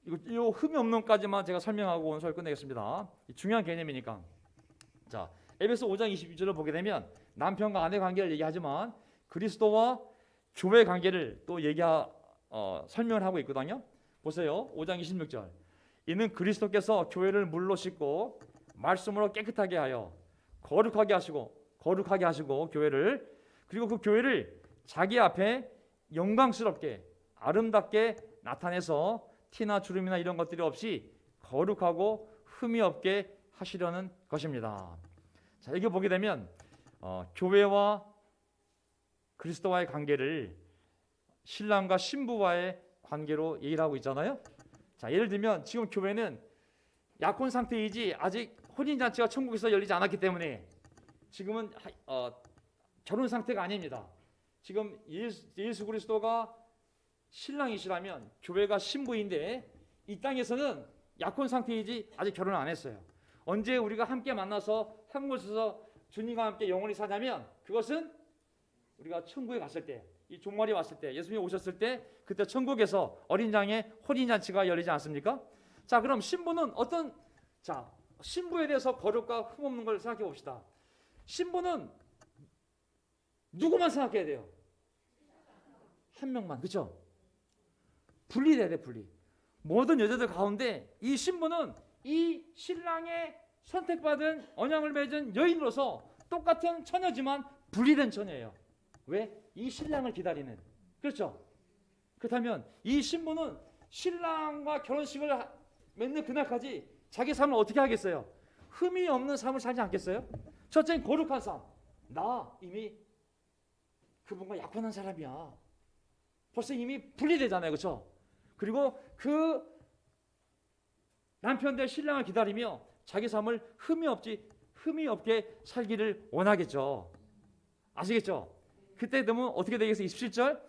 이 흠이 없는 것까지만 제가 설명하고 오늘 설교 끝내겠습니다. 중요한 개념이니까. 자, 에베소 5장 22절을 보게 되면 남편과 아내 관계를 얘기하지만 그리스도와 교회 관계를 또 설명을 하고 있거든요. 보세요. 5장 26절. 이는 그리스도께서 교회를 물로 씻고 말씀으로 깨끗하게 하여 거룩하게 하시고 교회를, 그리고 그 교회를 자기 앞에 영광스럽게 아름답게 나타내서 티나 주름이나 이런 것들이 없이 거룩하고 흠이 없게 하시려는 것입니다. 자, 여기 보게 되면 교회와 그리스도와의 관계를 신랑과 신부와의 관계로 얘기를 하고 있잖아요. 자, 예를 들면 지금 교회는 약혼 상태이지 아직 혼인잔치가 천국에서 열리지 않았기 때문에 지금은 결혼 상태가 아닙니다. 지금 예수 그리스도가 신랑이시라면 교회가 신부인데 이 땅에서는 약혼 상태이지 아직 결혼을 안 했어요. 언제 우리가 함께 만나서 한 곳에서 주님과 함께 영원히 사냐면 그것은 우리가 천국에 갔을 때, 이 종말이 왔을 때, 예수님이 오셨을 때, 그때 천국에서 어린 양의 혼인잔치가 열리지 않습니까? 자, 그럼 신부는 신부에 대해서 거룩과 흠없는 걸 생각해 봅시다. 신부는 누구만 생각해야 돼요? 한 명만, 그렇죠? 분리돼야 돼, 분리. 모든 여자들 가운데 이 신부는 이 신랑의 선택받은 언약을 맺은 여인으로서 똑같은 처녀지만 분리된 처녀예요. 왜? 이 신랑을 기다리는. 그렇죠? 그렇다면 이 신부는 신랑과 결혼식을 맺는 그날까지 자기 삶을 어떻게 하겠어요? 흠이 없는 삶을 살지 않겠어요? 첫째는 거룩한 삶. 나 이미 그분과 약혼한 사람이야. 벌써 이미 분리되잖아요. 그렇죠? 그리고 그 남편 될 신랑을 기다리며 자기 삶을 흠이 없게 살기를 원하겠죠. 아시겠죠? 그때 되면 어떻게 되겠어요? 27절.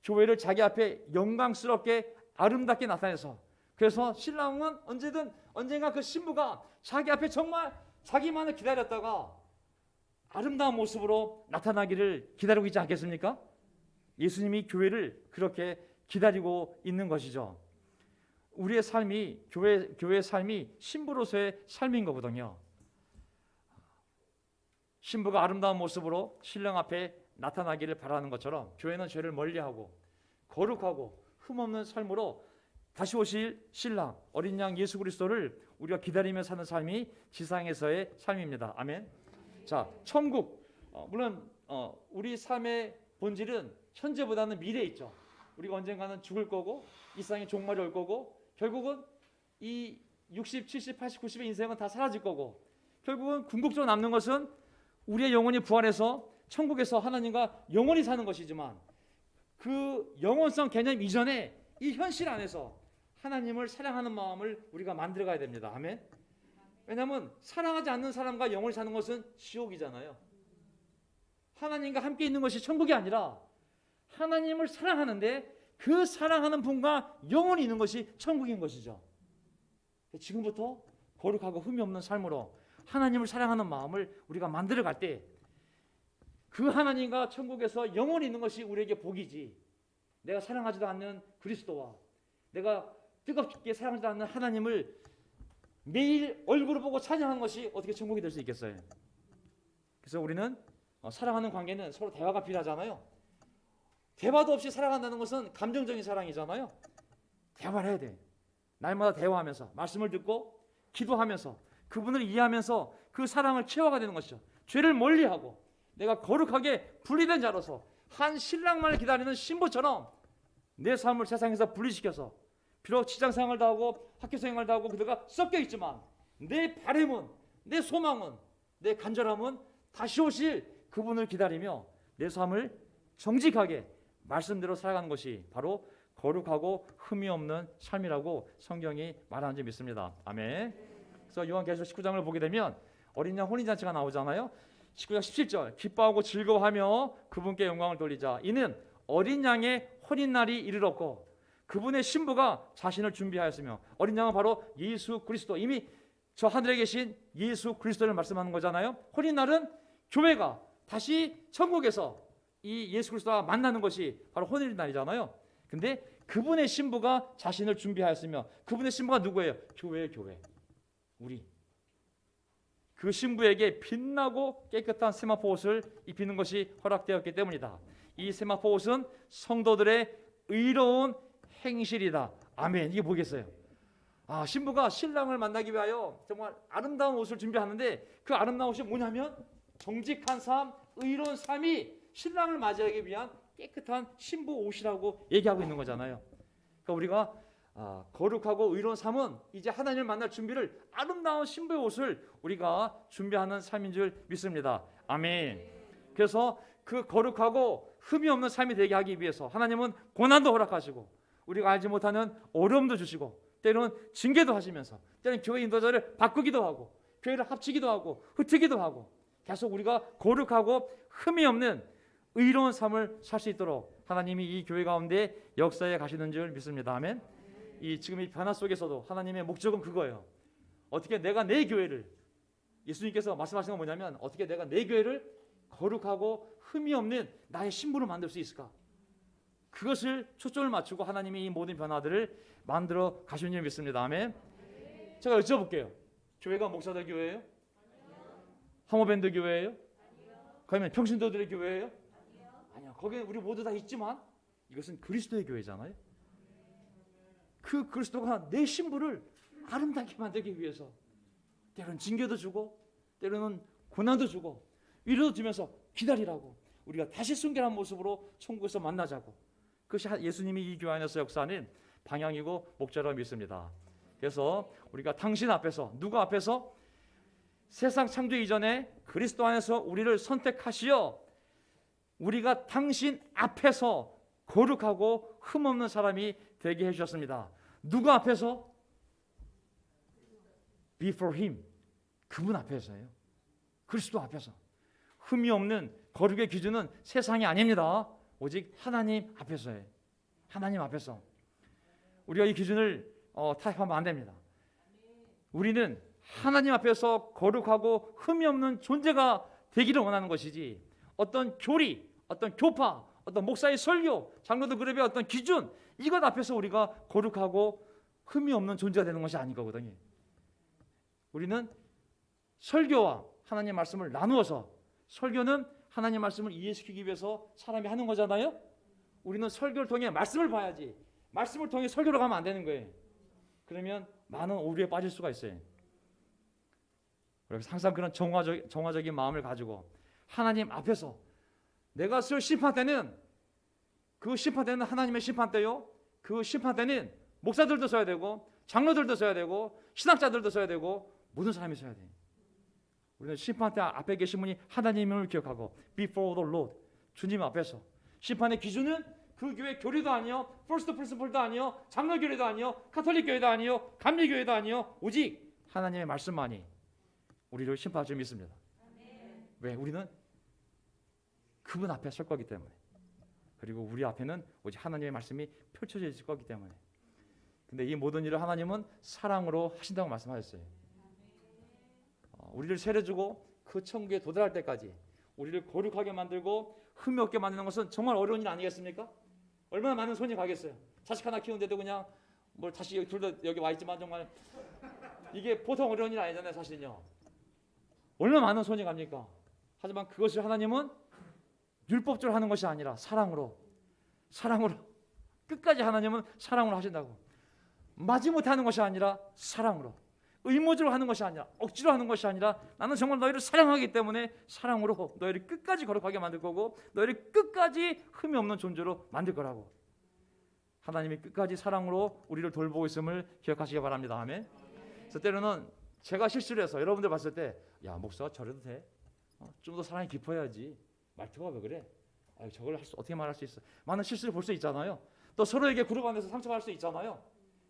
교회를 자기 앞에 영광스럽게 아름답게 나타내서, 그래서 신랑은 언젠가 그 신부가 자기 앞에 정말 자기만을 기다렸다가 아름다운 모습으로 나타나기를 기다리고 있지 않겠습니까? 예수님이 교회를 그렇게 기다리고 있는 것이죠. 우리의 삶이 교회의 삶이 신부로서의 삶인 거거든요. 신부가 아름다운 모습으로 신랑 앞에 나타나기를 바라는 것처럼 교회는 죄를 멀리하고 거룩하고 흠없는 삶으로 다시 오실 신랑 어린 양 예수 그리스도를 우리가 기다리며 사는 삶이 지상에서의 삶입니다. 아멘. 자, 천국, 물론 우리 삶의 본질은 현재보다는 미래에 있죠. 우리가 언젠가는 죽을 거고 이 세상에 종말이 올 거고 결국은 이 60, 70, 80, 90의 인생은 다 사라질 거고 결국은 궁극적으로 남는 것은 우리의 영혼이 부활해서 천국에서 하나님과 영원히 사는 것이지만 그 영원성 개념 이전에 이 현실 안에서 하나님을 사랑하는 마음을 우리가 만들어가야 됩니다. 아멘. 왜냐하면 사랑하지 않는 사람과 영원히 사는 것은 지옥이잖아요. 하나님과 함께 있는 것이 천국이 아니라 하나님을 사랑하는데 그 사랑하는 분과 영원히 있는 것이 천국인 것이죠. 지금부터 거룩하고 흠이 없는 삶으로 하나님을 사랑하는 마음을 우리가 만들어갈 때 그 하나님과 천국에서 영원히 있는 것이 우리에게 복이지, 내가 사랑하지도 않는 그리스도와 내가 뜨겁게 사랑하지도 않는 하나님을 매일 얼굴을 보고 찬양하는 것이 어떻게 천국이 될 수 있겠어요? 그래서 우리는 사랑하는 관계는 서로 대화가 필요하잖아요. 대화도 없이 사랑한다는 것은 감정적인 사랑이잖아요. 대화를 해야 돼. 날마다 대화하면서 말씀을 듣고 기도하면서 그분을 이해하면서 그 사랑을 채워가 되는 것이죠. 죄를 멀리하고 내가 거룩하게 분리된 자로서 한 신랑만을 기다리는 신부처럼 내 삶을 세상에서 분리시켜서, 비록 직장생활도 하고 학교생활도 하고 그들과 섞여 있지만 내 바람은, 내 소망은, 내 간절함은 다시 오실 그분을 기다리며 내 삶을 정직하게 말씀대로 살아가는 것이 바로 거룩하고 흠이 없는 삶이라고 성경이 말하는지 믿습니다. 아멘. 그래서 요한계시록 19장을 보게 되면 어린 양 혼인잔치가 나오잖아요. 19장 17절, 기뻐하고 즐거워하며 그분께 영광을 돌리자. 이는 어린 양의 혼인날이 이르렀고 그분의 신부가 자신을 준비하였으며, 어린 양은 바로 예수 그리스도, 이미 저 하늘에 계신 예수 그리스도를 말씀하는 거잖아요. 혼인날은 교회가 다시 천국에서 이 예수 그리스도와 만나는 것이 바로 혼인날이잖아요. 근데 그분의 신부가 자신을 준비하였으며, 그분의 신부가 누구예요? 교회의 교회, 우리. 그 신부에게 빛나고 깨끗한 세마포 옷을 입히는 것이 허락되었기 때문이다. 이 세마포 옷은 성도들의 의로운 행실이다. 아멘. 이게 뭐겠어요? 신부가 신랑을 만나기 위하여 정말 아름다운 옷을 준비하는데, 그 아름다운 옷이 뭐냐면 정직한 삶, 의로운 삶이 신랑을 맞이하기 위한 깨끗한 신부 옷이라고 얘기하고 있는 거잖아요. 그러니까 우리가 거룩하고 의로운 삶은 이제 하나님을 만날 준비를, 아름다운 신부의 옷을 우리가 준비하는 삶인 줄 믿습니다. 아멘. 그래서 그 거룩하고 흠이 없는 삶이 되게 하기 위해서 하나님은 고난도 허락하시고 우리가 알지 못하는 어려움도 주시고 때로는 징계도 하시면서 때로는 교회 인도자를 바꾸기도 하고 교회를 합치기도 하고 흩트기도 하고 계속 우리가 거룩하고 흠이 없는 의로운 삶을 살 수 있도록 하나님이 이 교회 가운데 역사해 가시는 줄 믿습니다. 아멘. 지금 이 변화 속에서도 하나님의 목적은 그거예요. 어떻게 내가 내 교회를, 예수님께서 말씀하시는 건 뭐냐면 어떻게 내가 내 교회를 거룩하고 흠이 없는 나의 신부로 만들 수 있을까? 그것을 초점을 맞추고 하나님이 이 모든 변화들을 만들어 가시는 줄 믿습니다. 아멘. 제가 여쭤볼게요. 교회가 목사들 교회예요? 하모밴드 교회예요? 그러면 평신도들의 교회예요? 아니요. 거기에 우리 모두 다 있지만 이것은 그리스도의 교회잖아요. 그 그리스도가 내 신부를 아름답게 만들기 위해서 때로는 징계도 주고 때로는 고난도 주고 위로도 주면서 기다리라고, 우리가 다시 순결한 모습으로 천국에서 만나자고, 그것이 예수님이 이 교회 안에서 역사하는 방향이고 목자라고 믿습니다. 그래서 우리가 당신 앞에서, 누구 앞에서? 세상 창조 이전에 그리스도 안에서 우리를 선택하시어 우리가 당신 앞에서 거룩하고 흠없는 사람이 되게 해주셨습니다. 누구 앞에서? Before Him, 그분 앞에서예요. 그리스도 앞에서. 흠이 없는 거룩의 기준은 세상이 아닙니다. 오직 하나님 앞에서예요. 하나님 앞에서. 우리가 이 기준을 타협하면 안 됩니다. 우리는 하나님 앞에서 거룩하고 흠이 없는 존재가 되기를 원하는 것이지, 어떤 교리, 어떤 교파, 어떤 목사의 설교, 장로들 그룹의 어떤 기준, 이것 앞에서 우리가 거룩하고 흠이 없는 존재가 되는 것이 아니거든요. 우리는 설교와 하나님 말씀을 나누어서, 설교는 하나님 말씀을 이해시키기 위해서 사람이 하는 거잖아요. 우리는 설교를 통해 말씀을 봐야지, 말씀을 통해 설교로 가면 안 되는 거예요. 그러면 많은 오류에 빠질 수가 있어요. 그래서 항상 그런 정화적인 마음을 가지고 하나님 앞에서 내가 쓸 심판대는, 그 심판대는 하나님의 심판대요. 그 심판대는 목사들도 써야 되고 장로들도 써야 되고 신학자들도 써야 되고 모든 사람이 써야 돼요. 우리는 심판대 앞에 계신 분이 하나님을 기억하고 before the Lord, 주님 앞에서. 심판의 기준은 그 교회 교리도 아니요, 퍼스트 프린시플도 아니요, 장로 교리도 아니요, 카톨릭 교회도 아니요, 감리 교회도 아니요, 오직 하나님의 말씀만이 우리를 심판할 줄 믿습니다. 왜? 우리는 그분 앞에 설 거기 때문에. 그리고 우리 앞에는 오직 하나님의 말씀이 펼쳐져 있을 거기 때문에. 근데 이 모든 일을 하나님은 사랑으로 하신다고 말씀하셨어요. 우리를 세례주고 그 천국에 도달할 때까지 우리를 거룩하게 만들고 흠이 없게 만드는 것은 정말 어려운 일 아니겠습니까? 얼마나 많은 손이 가겠어요. 자식 하나 키우는데도 그냥 뭐 자식 둘 다 여기 와 있지만 정말 이게 보통 어려운 일 아니잖아요. 사실은요. 얼마나 많은 손이 갑니까? 하지만 그것을 하나님은 율법적으로 하는 것이 아니라 사랑으로 끝까지 하나님은 사랑으로 하신다고. 마지못해 하는 것이 아니라 사랑으로, 의무적으로 하는 것이 아니라 억지로 하는 것이 아니라 나는 정말 너희를 사랑하기 때문에 사랑으로 너희를 끝까지 거룩하게 만들 거고 너희를 끝까지 흠이 없는 존재로 만들 거라고. 하나님이 끝까지 사랑으로 우리를 돌보고 있음을 기억하시기 바랍니다. 아멘. 그래서 때로는 제가 실수를 해서 여러분들 봤을 때 야 목사 저래도 돼? 좀 더 사랑이 깊어야지. 말투가 왜 그래? 저걸 어떻게 말할 수 있어? 많은 실수를 볼 수 있잖아요. 또 서로에게 그룹 안에서 상처받을 수 있잖아요.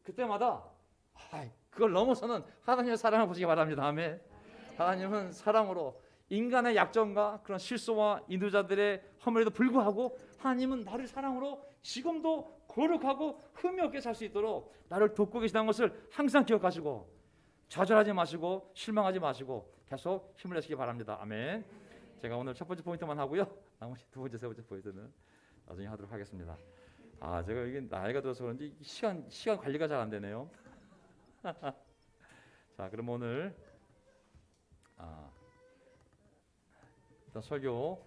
그때마다 그걸 넘어서는 하나님의 사랑을 보시기 바랍니다. 아멘. 하나님은 사랑으로 인간의 약점과 그런 실수와 인도자들의 허물에도 불구하고 하나님은 나를 사랑으로 지금도 거룩하고 흠이 없게 살 수 있도록 나를 돕고 계시다는 것을 항상 기억하시고 좌절하지 마시고 실망하지 마시고 계속 힘을 내시기 바랍니다. 아멘. 제가 오늘 첫 번째 포인트만 하고요. 나머지 두 번째, 세 번째 포인트는 나중에 하도록 하겠습니다. 제가 이게 나이가 들어서 그런지 시간 관리가 잘 안 되네요. 자, 그럼 오늘 일단 설교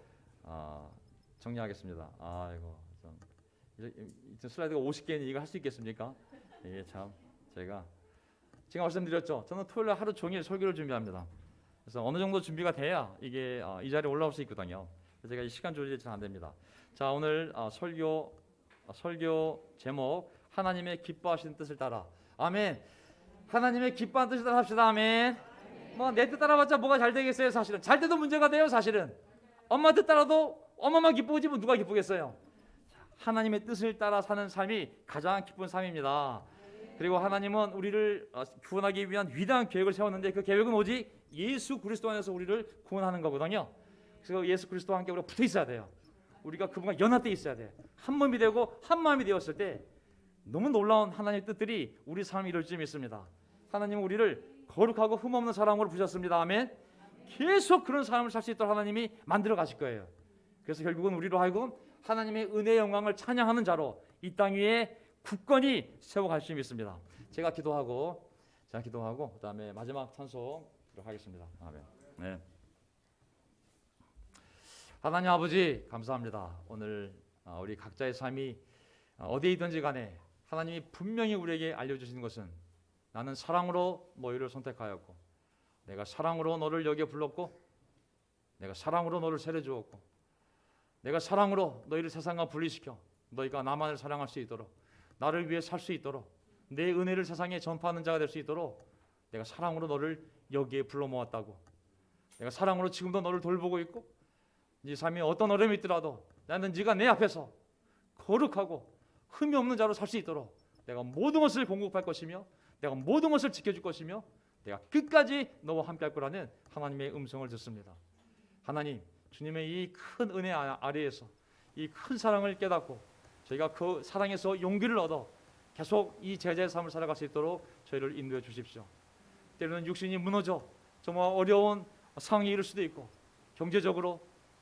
정리하겠습니다. 이거 슬라이드가 50개니 이거 할 수 있겠습니까? 이게 참 제가 말씀드렸죠. 저는 토요일 하루 종일 설교를 준비합니다. 그래서 어느 정도 준비가 돼야 이게 이 자리에 올라올 수 있거든요. 그래서 제가 이 시간 조절이 잘 안 됩니다. 자, 오늘 설교 제목 하나님의 기뻐하시는 뜻을 따라. 아멘. 하나님의 기뻐하는 뜻을 따라 합시다. 아멘. 뭐 내 뜻 따라봤자 뭐가 잘 되겠어요? 사실은 잘 때도 문제가 돼요. 사실은 엄마 뜻 따라도 엄마만 기쁘지 뭐 누가 기쁘겠어요? 하나님의 뜻을 따라 사는 삶이 가장 기쁜 삶입니다. 그리고 하나님은 우리를 구원하기 위한 위대한 계획을 세웠는데 그 계획은 오직 예수 그리스도 안에서 우리를 구원하는 거거든요. 그래서 예수 그리스도와 함께 우리가 붙어 있어야 돼요. 우리가 그분과 연합되어 있어야 돼요. 한 몸이 되고 한 마음이 되었을 때 너무 놀라운 하나님의 뜻들이 우리 삶에 이룰 줄 믿습니다. 하나님은 우리를 거룩하고 흠없는 사람으로 부르셨습니다. 아멘. 계속 그런 삶을 살 수 있도록 하나님이 만들어 가실 거예요. 그래서 결국은 우리로 하여금 하나님의 은혜의 영광을 찬양하는 자로 이 땅 위에 굳건히 세워갈 수 있습니다. 제가 기도하고 그다음에 마지막 찬송 하겠습니다. 아멘. 네. 하나님 아버지 감사합니다. 오늘 우리 각자의 삶이 어디에 있든지 간에 하나님이 분명히 우리에게 알려주시는 것은 나는 사랑으로 너희를 선택하였고 내가 사랑으로 너를 여기에 불렀고 내가 사랑으로 너를 세례주었고 내가 사랑으로 너희를 세상과 분리시켜 너희가 나만을 사랑할 수 있도록 나를 위해 살 수 있도록 내 은혜를 세상에 전파하는 자가 될 수 있도록 내가 사랑으로 너를 여기에 불러 모았다고. 내가 사랑으로 지금도 너를 돌보고 있고 네 삶에 어떤 어려움이 있더라도 나는 네가 내 앞에서 거룩하고 흠이 없는 자로 살 수 있도록 내가 모든 것을 공급할 것이며 내가 모든 것을 지켜줄 것이며 내가 끝까지 너와 함께 할 거라는 하나님의 음성을 듣습니다. 하나님 주님의 이 큰 은혜 아래에서 이 큰 사랑을 깨닫고 저희가 그 사랑에서 용기를 얻어 계속 이 제자의 삶을 살아갈 수 있도록 저희를 인도해 주십시오. 때로는 육신이 무너져 정말 어려운 상황이 이를 수도 있고 경제적으로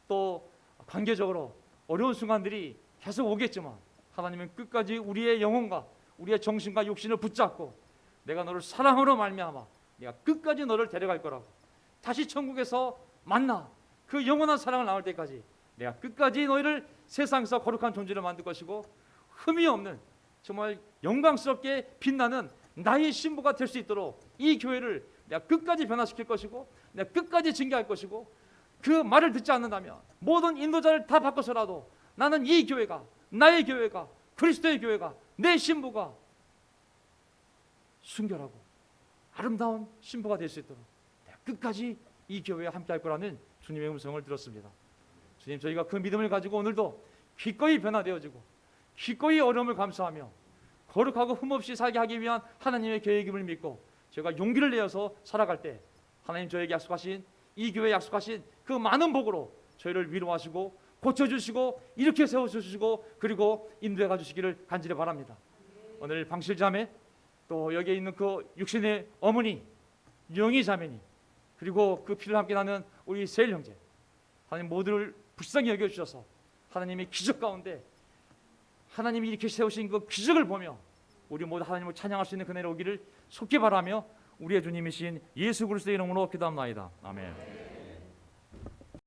또 관계적으로 어려운 순간들이 계속 오겠지만 하나님은 끝까지 우리의 영혼과 우리의 정신과 육신을 붙잡고 내가 너를 사랑으로 말미암아 내가 끝까지 너를 데려갈 거라고 다시 천국에서 만나 그 영원한 사랑을 나올 때까지 내가 끝까지 너희를 세상에서 거룩한 존재를 만들 것이고 흠이 없는 정말 영광스럽게 빛나는 나의 신부가 될 수 있도록 이 교회를 내가 끝까지 변화시킬 것이고 내가 끝까지 증거할 것이고 그 말을 듣지 않는다면 모든 인도자를 다 바꿔서라도 나는 이 교회가 나의 교회가 그리스도의 교회가 내 신부가 순결하고 아름다운 신부가 될 수 있도록 내가 끝까지 이 교회와 함께 할 거라는 주님의 음성을 들었습니다. 주님 저희가 그 믿음을 가지고 오늘도 기꺼이 변화되어지고 기꺼이 어려움을 감수하며 거룩하고 흠없이 살게 하기 위한 하나님의 계획임을 믿고 저희가 용기를 내어서 살아갈 때 하나님 저에게 약속하신 이 교회에 약속하신 그 많은 복으로 저희를 위로하시고 고쳐주시고 이렇게 세워주시고 그리고 인도해 가주시기를 간절히 바랍니다. 오늘 방실자매 또 여기에 있는 그 육신의 어머니 영희 자매니 그리고 그 피를 함께 나는 우리 세일 형제 하나님 모두를 불쌍히 여겨주셔서 하나님의 기적 가운데 하나님이 이렇게 세우신 그 기적을 보며 우리 모두 하나님을 찬양할 수 있는 그날이 오기를 속히 바라며 우리의 주님이신 예수 그리스도의 이름으로 기도합나이다. 아멘.